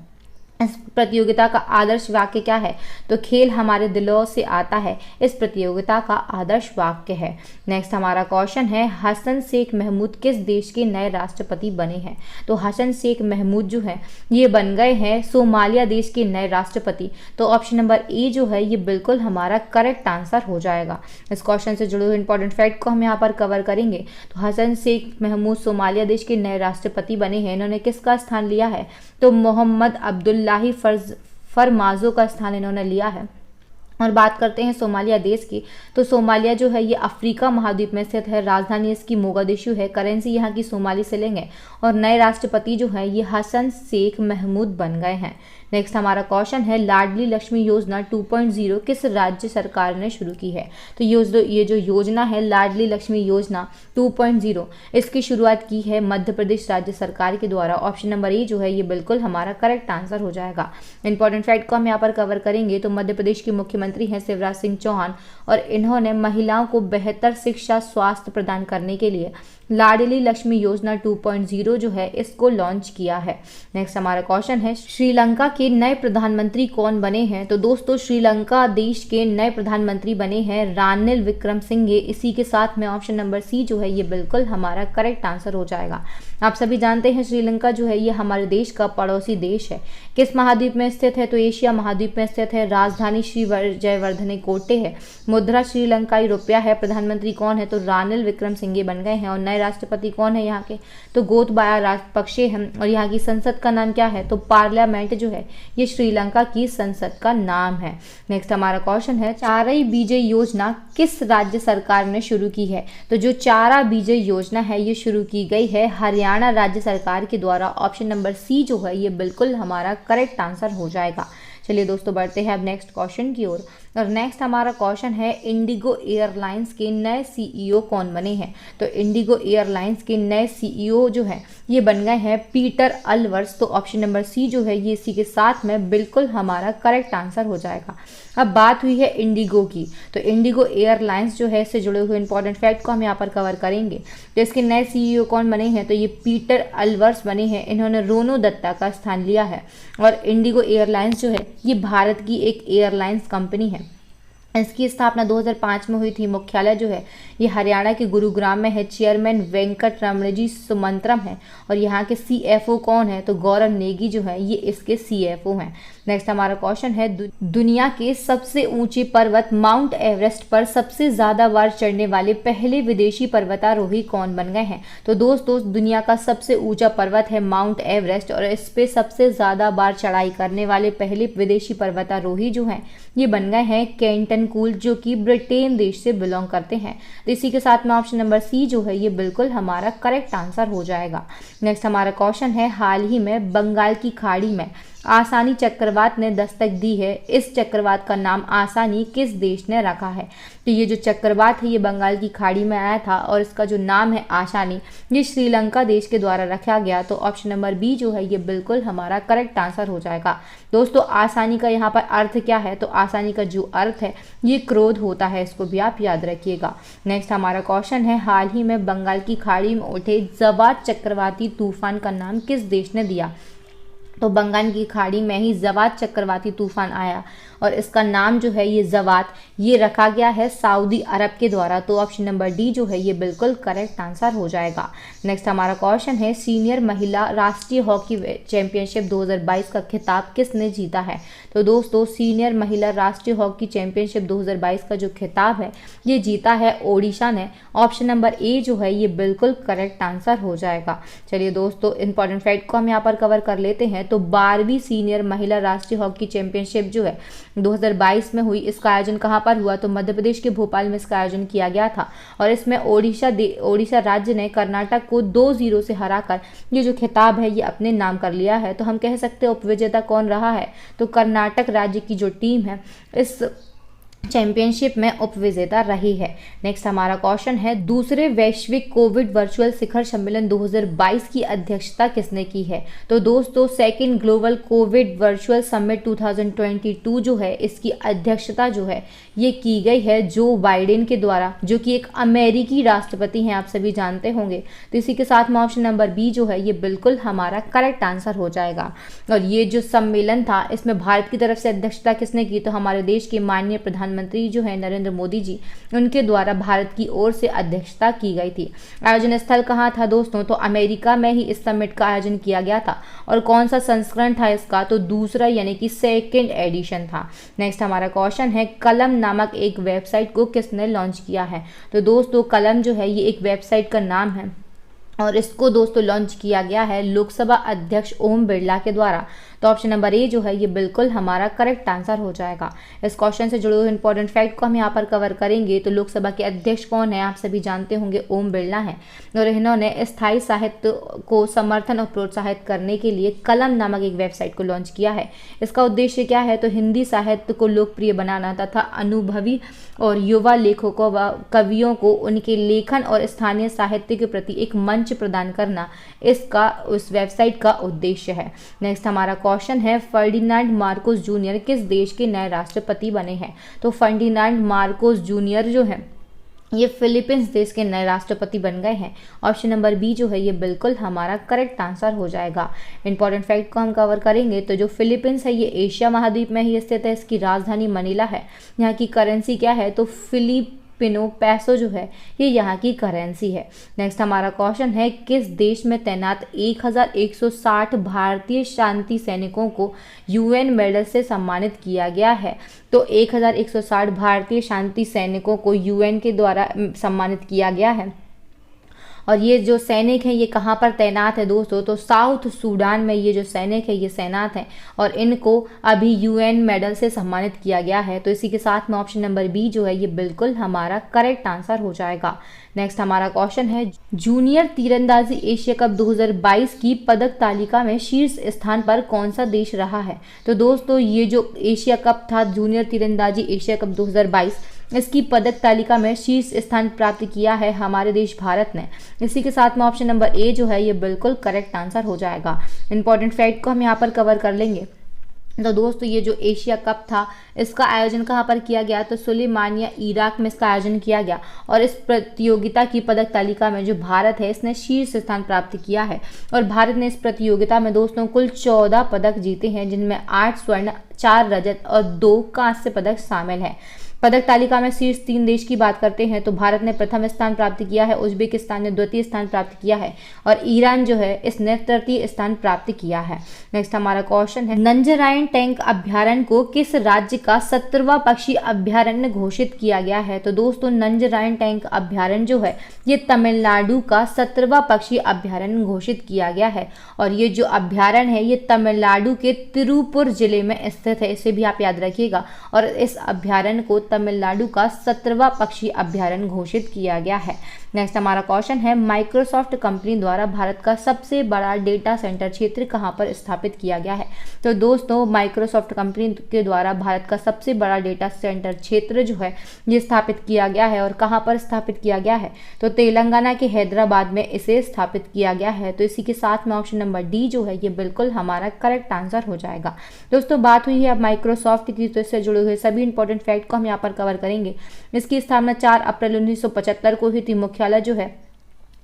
इस प्रतियोगिता का आदर्श वाक्य क्या है? तो खेल हमारे दिलों से आता है, इस प्रतियोगिता का आदर्श वाक्य है। नेक्स्ट हमारा क्वेश्चन है, हसन शेख महमूद किस देश के नए राष्ट्रपति बने हैं? तो हसन शेख महमूद जो है ये बन गए हैं सोमालिया देश के नए राष्ट्रपति। तो ऑप्शन नंबर ए जो है ये बिल्कुल हमारा करेक्ट आंसर हो जाएगा। इस क्वेश्चन से जुड़े हुए इंपॉर्टेंट फैक्ट को हम यहाँ पर कवर करेंगे। तो हसन शेख महमूद सोमालिया देश के नए राष्ट्रपति बने हैं। इन्होंने किसका स्थान लिया है? तो मोहम्मद अब्दुल्लाही फरमाजो का स्थान इन्होंने लिया है। और बात करते हैं सोमालिया देश की, तो सोमालिया जो है ये अफ्रीका महाद्वीप में स्थित है। राजधानी इसकी मोगादिशु है। करेंसी यहाँ की सोमाली शिलिंग है और नए राष्ट्रपति जो है ये हसन शेख महमूद बन गए हैं। नेक्स्ट हमारा क्वेश्चन है, लाडली लक्ष्मी योजना 2.0 किस राज्य सरकार ने शुरू की है? तो ये जो योजना है लाडली लक्ष्मी योजना 2.0 इसकी शुरुआत की है मध्य प्रदेश राज्य सरकार के द्वारा। ऑप्शन नंबर ए जो है ये बिल्कुल हमारा करेक्ट आंसर हो जाएगा। इंपॉर्टेंट फैक्ट को हम यहाँ पर कवर करेंगे। तो मध्य प्रदेश के मुख्यमंत्री हैं शिवराज सिंह चौहान और इन्होंने महिलाओं को बेहतर शिक्षा स्वास्थ्य प्रदान करने के लिए लाडली लक्ष्मी योजना 2.0 जो है इसको लॉन्च किया है। नेक्स्ट हमारा क्वेश्चन है, श्रीलंका के नए प्रधानमंत्री कौन बने हैं? तो दोस्तों श्रीलंका देश के नए प्रधानमंत्री बने हैं रानिल विक्रमसिंघे। इसी के साथ में ऑप्शन नंबर सी जो है ये बिल्कुल हमारा करेक्ट आंसर हो जाएगा। आप सभी जानते हैं श्रीलंका जो है ये हमारे देश का पड़ोसी देश है। किस महाद्वीप में स्थित है? तो एशिया महाद्वीप में स्थित है। राजधानी श्री जयवर्धने कोटे है। मुद्रा श्रीलंकाई रुपया है। प्रधानमंत्री कौन है? तो रानिल विक्रमसिंघे बन गए हैं। और नए राष्ट्रपति कौन है यहाँ के? तो गोतबाया राजपक्षे हैं। और यहाँ की संसद का नाम क्या है? तो पार्लियामेंट जो है ये श्रीलंका की संसद का नाम है। नेक्स्ट हमारा क्वेश्चन है, चाराई बीजय योजना किस राज्य सरकार ने शुरू की है? तो जो चारा बीजय योजना है ये शुरू की गई है हरियाणा राज्य सरकार के द्वारा। ऑप्शन नंबर सी जो है ये बिल्कुल हमारा करेक्ट आंसर हो जाएगा। चलिए दोस्तों बढ़ते हैं अब नेक्स्ट क्वेश्चन की ओर। और नेक्स्ट हमारा क्वेश्चन है, इंडिगो एयरलाइंस के नए सीईओ कौन बने हैं? तो इंडिगो एयरलाइंस के नए सीईओ जो है ये बन गए हैं पीटर अलवर्स। तो ऑप्शन नंबर सी जो है ये इसी के साथ में बिल्कुल हमारा करेक्ट आंसर हो जाएगा। अब बात हुई है इंडिगो की, तो इंडिगो एयरलाइंस जो है इससे जुड़े हुए इंपॉर्टेंट फैक्ट को हम यहाँ पर कवर करेंगे। तो इसके नए सीईओ कौन बने हैं? तो ये पीटर अलवर्स बने हैं। इन्होंने रोनो दत्ता का स्थान लिया है। और इंडिगो एयरलाइंस जो है ये भारत की एक एयरलाइंस कंपनी है। इसकी स्थापना 2005 में हुई थी। मुख्यालय जो है ये हरियाणा के गुरुग्राम में है। चेयरमैन वेंकट रमणजी सुमंत्रम है। और यहाँ के सीएफओ कौन है? तो गौरव नेगी जो है ये इसके सीएफओ हैं। नेक्स्ट हमारा क्वेश्चन है, दुनिया के सबसे ऊंचे पर्वत माउंट एवरेस्ट पर सबसे ज़्यादा बार चढ़ने वाले पहले विदेशी पर्वतारोही कौन बन गए हैं? तो दोस्तों दुनिया का सबसे ऊंचा पर्वत है माउंट एवरेस्ट और इस पे सबसे ज़्यादा बार चढ़ाई करने वाले पहले विदेशी पर्वतारोही जो हैं ये बन गए हैं केंटन कूल, जो कि ब्रिटेन देश से बिलोंग करते हैं। तो इसी के साथ में ऑप्शन नंबर सी जो है ये बिल्कुल हमारा करेक्ट आंसर हो जाएगा। नेक्स्ट हमारा क्वेश्चन है, हाल ही में बंगाल की खाड़ी में आसानी चक्रवात ने दस्तक दी है। इस चक्रवात का नाम आसानी किस देश ने रखा है? तो ये जो चक्रवात है ये बंगाल की खाड़ी में आया था और इसका जो नाम है आसानी ये श्रीलंका देश के द्वारा रखा गया। तो ऑप्शन नंबर बी जो है ये बिल्कुल हमारा करेक्ट आंसर हो जाएगा। दोस्तों आसानी का यहाँ पर अर्थ क्या है? तो आसानी का जो अर्थ है ये क्रोध होता है, इसको भी आप याद रखिएगा। नेक्स्ट हमारा क्वेश्चन है, हाल ही में बंगाल की खाड़ी में उठे जवाद चक्रवाती तूफान का नाम किस देश ने दिया? तो बंगाल की खाड़ी में ही जवाद चक्रवाती तूफान आया और इसका नाम जो है ये जवाद ये रखा गया है सऊदी अरब के द्वारा। तो ऑप्शन नंबर डी जो है ये बिल्कुल करेक्ट आंसर हो जाएगा। नेक्स्ट हमारा क्वेश्चन है, सीनियर महिला राष्ट्रीय हॉकी चैंपियनशिप 2022 का खिताब किसने जीता है? तो दोस्तों सीनियर महिला राष्ट्रीय हॉकी चैंपियनशिप 2022 का जो खिताब है ये जीता है ओडिशा ने। ऑप्शन नंबर ए जो है ये बिल्कुल करेक्ट आंसर हो जाएगा। चलिए दोस्तों इंपॉर्टेंट फैक्ट को हम यहाँ पर कवर कर लेते हैं। तो 12वीं सीनियर महिला राष्ट्रीय हॉकी चैंपियनशिप जो है 2022 में हुई। इसका आयोजन कहाँ पर हुआ, तो मध्य प्रदेश के भोपाल में इसका आयोजन किया गया था और इसमें ओडिशा राज्य ने कर्नाटक को 2-0 से हराकर ये जो खिताब है ये अपने नाम कर लिया है। तो हम कह सकते हैं उपविजेता कौन रहा है, तो कर्नाटक राज्य की जो टीम है इस चैंपियनशिप में उपविजेता रही है। नेक्स्ट हमारा क्वेश्चन है, दूसरे वैश्विक कोविड वर्चुअल शिखर सम्मेलन 2022 की अध्यक्षता किसने की है, तो दोस्तों second global Covid virtual summit 2022 जो है इसकी अध्यक्षता जो है ये की गई है जो बाइडेन के द्वारा, जो कि एक अमेरिकी राष्ट्रपति हैं, आप सभी जानते होंगे। तो इसी के साथ में ऑप्शन नंबर बी जो है ये बिल्कुल हमारा करेक्ट आंसर हो जाएगा। और ये जो सम्मेलन था इसमें भारत की तरफ से अध्यक्षता किसने की, तो हमारे देश के माननीय प्रधानमंत्री जो है नरेंद्र मोदी जी, उनके द्वारा भारत की ओर से अध्यक्षता की गई थी। आयोजन स्थल कहाँ था दोस्तों, तो अमेरिका में ही इस समिट का आयोजन किया गया था। और कौन सा संस्करण था इसका, तो दूसरा यानी कि सेकेंड एडिशन था। नेक्स्ट हमारा क्वेश्चन है, कलम नामक एक वेबसाइट को किसने लॉन्च किया है, तो दोस्तों कलम जो है ये एक वेबसाइट का नाम है और इसको दोस्तों लॉन्च किया गया है लोकसभा अध्यक्ष ओम बिरला के द्वारा। तो ऑप्शन नंबर ए जो है ये बिल्कुल हमारा करेक्ट आंसर हो जाएगा। इस क्वेश्चन से जुड़े हुए इंपॉर्टेंट फैक्ट को हम यहाँ पर कवर करेंगे। तो लोकसभा के अध्यक्ष कौन है, आप सभी जानते होंगे ओम बिरला हैं और इन्होंने स्थायी साहित्य को समर्थन और प्रोत्साहित करने के लिए कलम नामक एक वेबसाइट को लॉन्च किया है। इसका उद्देश्य क्या है, तो हिंदी साहित्य को लोकप्रिय बनाना तथा अनुभवी और युवा लेखकों व कवियों को उनके लेखन और स्थानीय साहित्य के प्रति एक मंच प्रदान करना इसका उस वेबसाइट का उद्देश्य है। नेक्स्ट हमारा क्वेश्चन है, फर्डिनांड मार्कोस जूनियर किस देश के नए राष्ट्रपति बने हैं, तो फर्डिनांड मार्कोस जूनियर जो है ये फिलीपींस देश के नए राष्ट्रपति बन गए हैं। ऑप्शन नंबर बी जो है ये बिल्कुल हमारा करेक्ट आंसर हो जाएगा। इंपॉर्टेंट फैक्ट को हम कवर करेंगे। तो जो फिलीपींस है ये एशिया महाद्वीप में ही स्थित है। इसकी राजधानी मनीला है। यहाँ की करेंसी क्या है, तो फिलिपिनो पैसो जो है ये यहाँ की करेंसी है। नेक्स्ट हमारा क्वेश्चन है, किस देश में तैनात 1160 भारतीय शांति सैनिकों को यूएन मेडल से सम्मानित किया गया है, तो 1160 भारतीय शांति सैनिकों को यूएन के द्वारा सम्मानित किया गया है। और ये जो सैनिक हैं ये कहाँ पर तैनात है दोस्तों, तो साउथ सूडान में ये जो सैनिक है ये तैनात हैं और इनको अभी यूएन मेडल से सम्मानित किया गया है। तो इसी के साथ में ऑप्शन नंबर बी जो है ये बिल्कुल हमारा करेक्ट आंसर हो जाएगा। नेक्स्ट हमारा क्वेश्चन है, जूनियर तीरंदाजी एशिया कप 2022 की पदक तालिका में शीर्ष स्थान पर कौन सा देश रहा है, तो दोस्तों ये जो एशिया कप था जूनियर तीरंदाजी एशिया कप 2022 इसकी पदक तालिका में शीर्ष स्थान प्राप्त किया है हमारे देश भारत ने। इसी के साथ में ऑप्शन नंबर ए जो है ये बिल्कुल करेक्ट आंसर हो जाएगा। इंपॉर्टेंट फैक्ट को हम यहाँ पर कवर कर लेंगे। तो दोस्तों ये जो एशिया कप था इसका आयोजन कहाँ पर किया गया, तो सुलेमानिया इराक में इसका आयोजन किया गया और इस प्रतियोगिता की पदक तालिका में जो भारत है इसने शीर्ष स्थान प्राप्त किया है। और भारत ने इस प्रतियोगिता में दोस्तों कुल 14 पदक जीते हैं, जिनमें 8 स्वर्ण, 4 रजत और 2 कांस्य पदक शामिल हैं। पदक तालिका में शीर्ष 3 देश की बात करते हैं तो भारत ने प्रथम स्थान प्राप्त किया है, उज्बेकिस्तान ने द्वितीय स्थान प्राप्त किया है और ईरान जो है इसने तृतीय स्थान प्राप्त किया है। नेक्स्ट हमारा क्वेश्चन है, नंजरायण टैंक अभ्यारण्य को किस राज्य का 17वां पक्षी अभ्यारण्य घोषित किया गया है, तो दोस्तों नंजरायण टैंक अभ्यारण्य जो है ये तमिलनाडु का 17वां पक्षी अभ्यारण्य घोषित किया गया है। और ये जो अभ्यारण्य है ये तमिलनाडु के तिरुपुर जिले में स्थित है, इसे भी आप याद रखिएगा। और इस अभ्यारण्य को तमिलनाडु का 17वां पक्षी अभ्यारण्य घोषित किया गया है। नेक्स्ट हमारा क्वेश्चन है, माइक्रोसॉफ्ट कंपनी द्वारा भारत का सबसे बड़ा डेटा सेंटर क्षेत्र कहां पर स्थापित किया गया है, तो दोस्तों माइक्रोसॉफ्ट कंपनी के द्वारा भारत का सबसे बड़ा डेटा सेंटर क्षेत्र जो है ये स्थापित किया गया है। और कहां पर स्थापित किया गया है, तो तेलंगाना के हैदराबाद में इसे स्थापित किया गया है। तो इसी के साथ में ऑप्शन नंबर डी जो है ये बिल्कुल हमारा करेक्ट आंसर हो जाएगा। दोस्तों बात हुई है अब माइक्रोसॉफ्ट की, तो इससे जुड़े हुए सभी इंपॉर्टेंट फैक्ट को हम यहाँ पर कवर करेंगे। इसकी स्थापना 4 अप्रैल 1975 को हुई थी। मुख्यालय जो है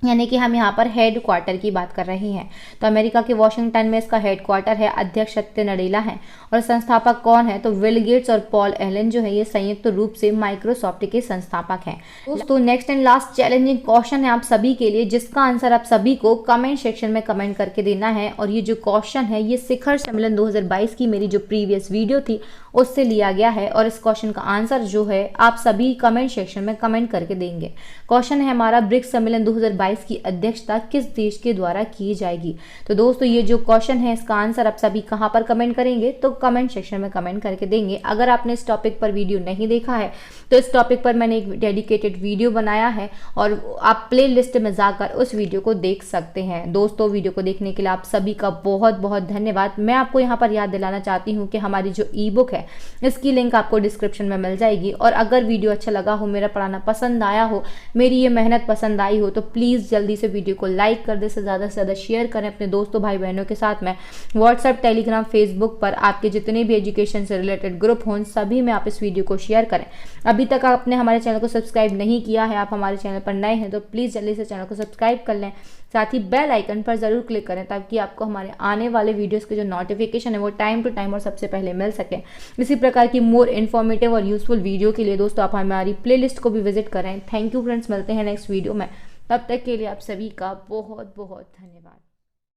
यानी कि हम यहाँ पर हेड क्वार्टर की बात कर रहे हैं तो अमेरिका के वॉशिंगटन में इसका हेड क्वार्टर है। अध्यक्ष सत्य नडेला हैं और संस्थापक कौन है, तो बिल गेट्स और पॉल एलन जो है ये संयुक्त रूप से माइक्रोसॉफ्ट के संस्थापक हैं। दोस्तों next and last challenging question है आप सभी के लिए, जिसका आंसर आप सभी को कमेंट सेक्शन में कमेंट करके देना है। और ये जो क्वेश्चन है ये शिखर सम्मेलन 2022 की मेरी जो प्रीवियस वीडियो थी उससे लिया गया है और इस क्वेश्चन का आंसर जो है आप सभी कमेंट सेक्शन में कमेंट करके देंगे। क्वेश्चन है हमारा, ब्रिक्स सम्मेलन 2022 की अध्यक्षता किस देश के द्वारा की जाएगी। तो दोस्तों ये जो क्वेश्चन है इसका आंसर आप सभी कहाँ पर कमेंट करेंगे, तो कमेंट सेक्शन में कमेंट करके देंगे। अगर आपने इस टॉपिक पर वीडियो नहीं देखा है तो इस टॉपिक पर मैंने एक डेडिकेटेड वीडियो बनाया है और आप प्ले लिस्ट में जाकर उस वीडियो को देख सकते हैं। दोस्तों वीडियो को देखने के लिए आप सभी का बहुत बहुत धन्यवाद। मैं आपको यहाँ पर याद दिलाना चाहती हूँ कि हमारी जो ई बुक है इसकी लिंक आपको डिस्क्रिप्शन में मिल जाएगी। और अगर वीडियो अच्छा लगा हो, मेरा पढ़ाना पसंद आया हो, मेरी ये मेहनत पसंद आई हो, तो प्लीज़ जल्दी से वीडियो को लाइक कर दे, से ज़्यादा शेयर करें अपने दोस्तों भाई बहनों के साथ में। व्हाट्सएप, टेलीग्राम, फेसबुक पर आपके जितने भी एजुकेशन से रिलेटेड ग्रुप हों सभी में आप इस वीडियो को शेयर करें। अभी तक आपने हमारे चैनल को सब्सक्राइब नहीं किया है, आप हमारे चैनल पर नए हैं तो प्लीज़ जल्दी से चैनल को सब्सक्राइब कर लें। साथ ही बेल आइकन पर ज़रूर क्लिक करें ताकि आपको हमारे आने वाले वीडियोस के जो नोटिफिकेशन है वो टाइम टू टाइम और सबसे पहले मिल सके। इसी प्रकार की मोर इन्फॉर्मेटिव और यूजफुल वीडियो के लिए दोस्तों आप हमारी प्लेलिस्ट को भी विजिट करें। थैंक यू फ्रेंड्स, मिलते हैं नेक्स्ट वीडियो में। तब तक के लिए आप सभी का बहुत बहुत धन्यवाद।